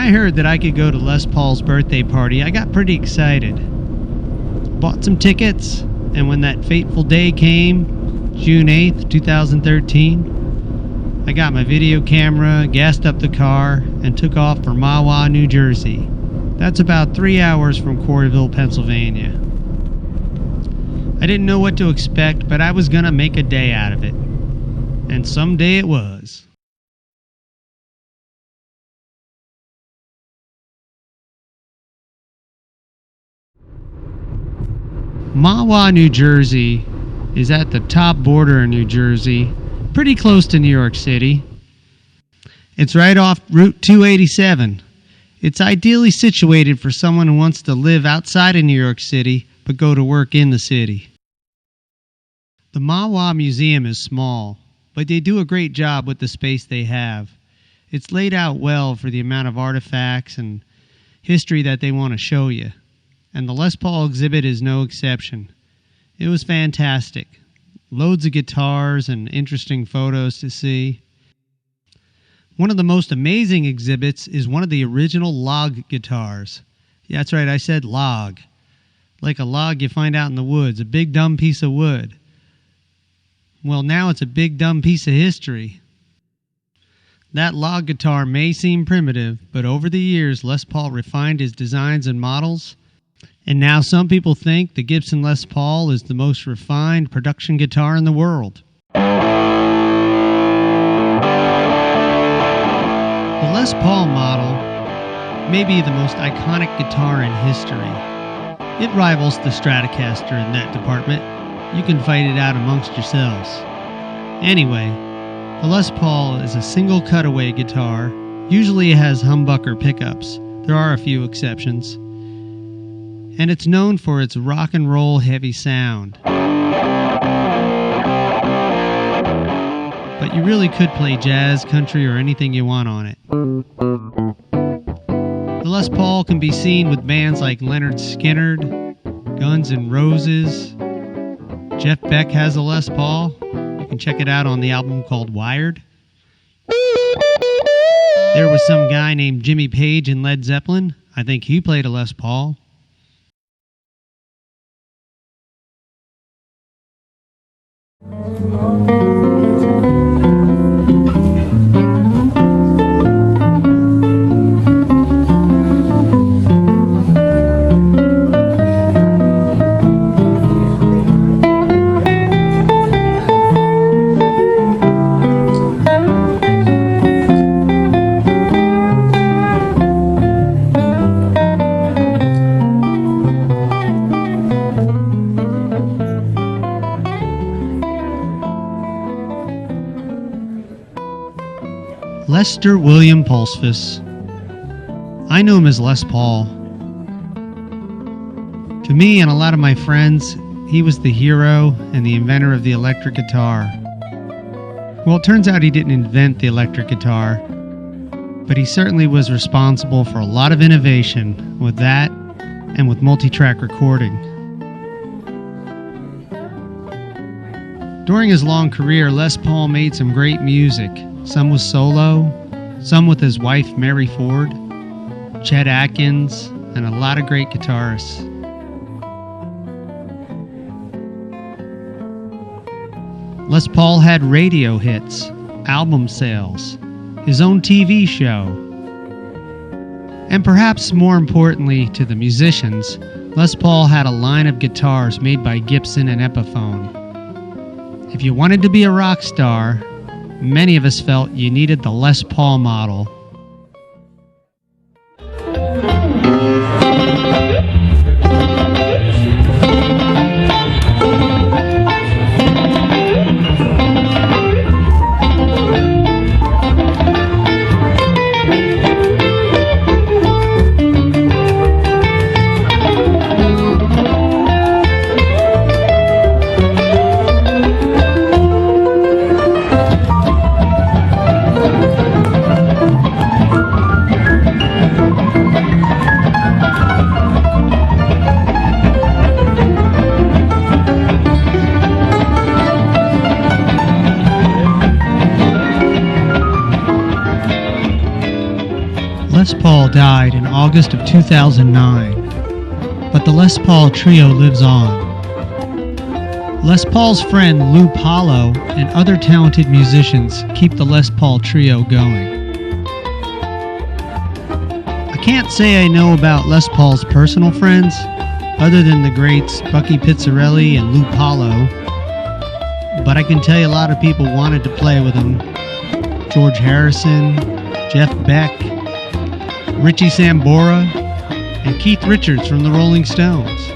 I heard that I could go to Les Paul's birthday party, I got pretty excited. Bought some tickets, and when that fateful day came, June 8th, 2013, I got my video camera, gassed up the car, and took off for Mahwah, New Jersey. That's about 3 hours from Corryville, Pennsylvania. I didn't know what to expect, but I was gonna make a day out of it. And someday it was. Mahwah, New Jersey is at the top border of New Jersey, pretty close to New York City. It's right off Route 287. It's ideally situated for someone who wants to live outside of New York City but go to work in the city. The Mahwah Museum is small, but they do a great job with the space they have. It's laid out well for the amount of artifacts and history that they want to show you. And the Les Paul exhibit is no exception. It was fantastic. Loads of guitars and interesting photos to see. One of the most amazing exhibits is one of the original log guitars. Yeah, that's right, I said log. Like a log you find out in the woods, a big dumb piece of wood. Well, now it's a big dumb piece of history. That log guitar may seem primitive, but over the years Les Paul refined his designs and models, and now some people think the Gibson Les Paul is the most refined production guitar in the world. The Les Paul model may be the most iconic guitar in history. It rivals the Stratocaster in that department. You can fight it out amongst yourselves. Anyway, the Les Paul is a single cutaway guitar. Usually it has humbucker pickups. There are a few exceptions. And it's known for its rock and roll heavy sound. But you really could play jazz, country, or anything you want on it. The Les Paul can be seen with bands like Lynyrd Skynyrd, Guns N' Roses. Jeff Beck has a Les Paul. You can check it out on the album called Wired. There was some guy named Jimmy Page in Led Zeppelin. I think he played a Les Paul. Lester William Pulsfus. I know him as Les Paul. To me and a lot of my friends, he was the hero and the inventor of the electric guitar. Well, it turns out he didn't invent the electric guitar, but he certainly was responsible for a lot of innovation with that and with multi-track recording. During his long career, Les Paul made some great music. Some was solo, some with his wife Mary Ford, Chet Atkins, and a lot of great guitarists. Les Paul had radio hits, album sales, his own TV show. And perhaps more importantly to the musicians, Les Paul had a line of guitars made by Gibson and Epiphone. If you wanted to be a rock star, many of us felt you needed the Les Paul model. Les Paul died in August of 2009, but the Les Paul Trio lives on. Les Paul's friend Lou Paulo and other talented musicians keep the Les Paul Trio going. I can't say I know about Les Paul's personal friends, other than the greats Bucky Pizzarelli and Lou Paulo, but I can tell you a lot of people wanted to play with him. George Harrison, Jeff Beck, Richie Sambora, and Keith Richards from the Rolling Stones.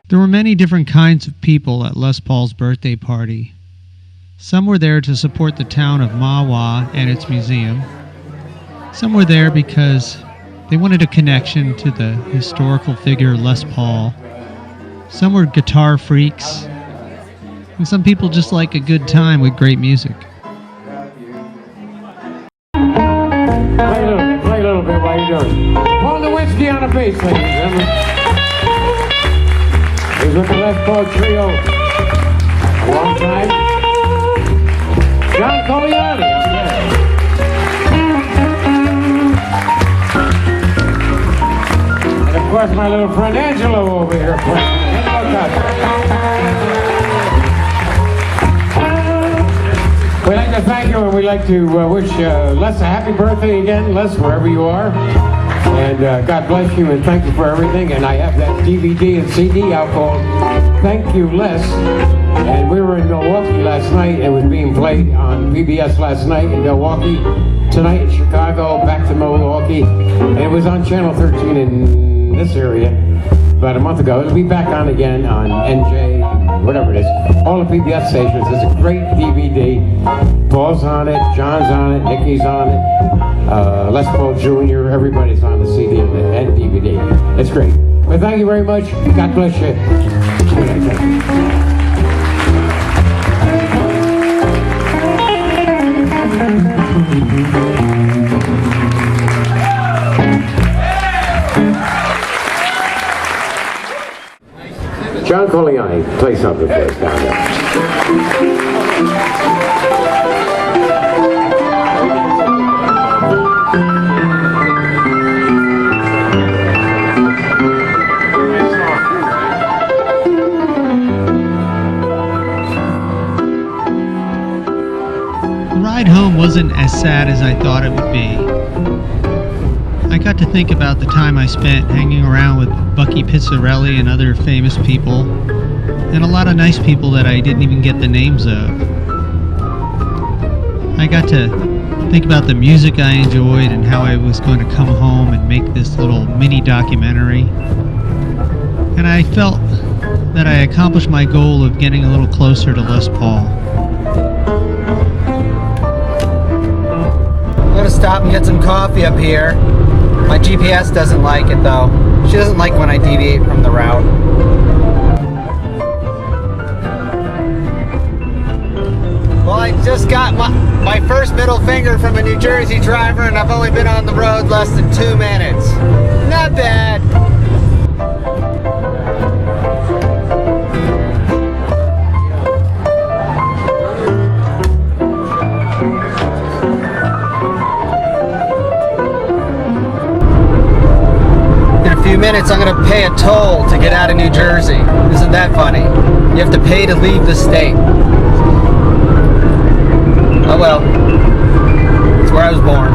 There were many different kinds of people at Les Paul's birthday party. Some were there to support the town of Mahwah and its museum. Some were there because they wanted a connection to the historical figure Les Paul. Some were guitar freaks. And some people just like a good time with great music. Play a little bit while you're doing it. Paul the whiskey on the bass, ladies and gentlemen. He's with the Les Paul Trio a long time. John Coliani. And of course my little friend Angelo over here playing. We'd like to thank you, and we'd like to wish Les a happy birthday again, Les, wherever you are. And God bless you, and thank you for everything. And I have that DVD and CD out called Thank You, Les. And we were in Milwaukee last night. It was being played on PBS last night in Milwaukee. Tonight in Chicago, back to Milwaukee. And it was on Channel 13 in this area about a month ago. It'll be back on again on NJ, whatever it is. All the PBS stations. It's a great DVD. Paul's on it, John's on it, Nicky's on it, Les Paul Jr., everybody's on the CD and DVD. It's great. But thank you very much. God bless you. Good night. John Coliani, play something for us down there. The ride home wasn't as sad as I thought it would be. I got to think about the time I spent hanging around with Bucky Pizzarelli and other famous people, and a lot of nice people that I didn't even get the names of. I got to think about the music I enjoyed and how I was going to come home and make this little mini documentary. And I felt that I accomplished my goal of getting a little closer to Les Paul. I'm going to stop and get some coffee up here. My GPS doesn't like it though. She doesn't like when I deviate from the route. Well, I just got my first middle finger from a New Jersey driver, and I've only been on the road less than 2 minutes. Not bad. Minutes, I'm going to pay a toll to get out of New Jersey. Isn't that funny? You have to pay to leave the state. Oh well. It's where I was born.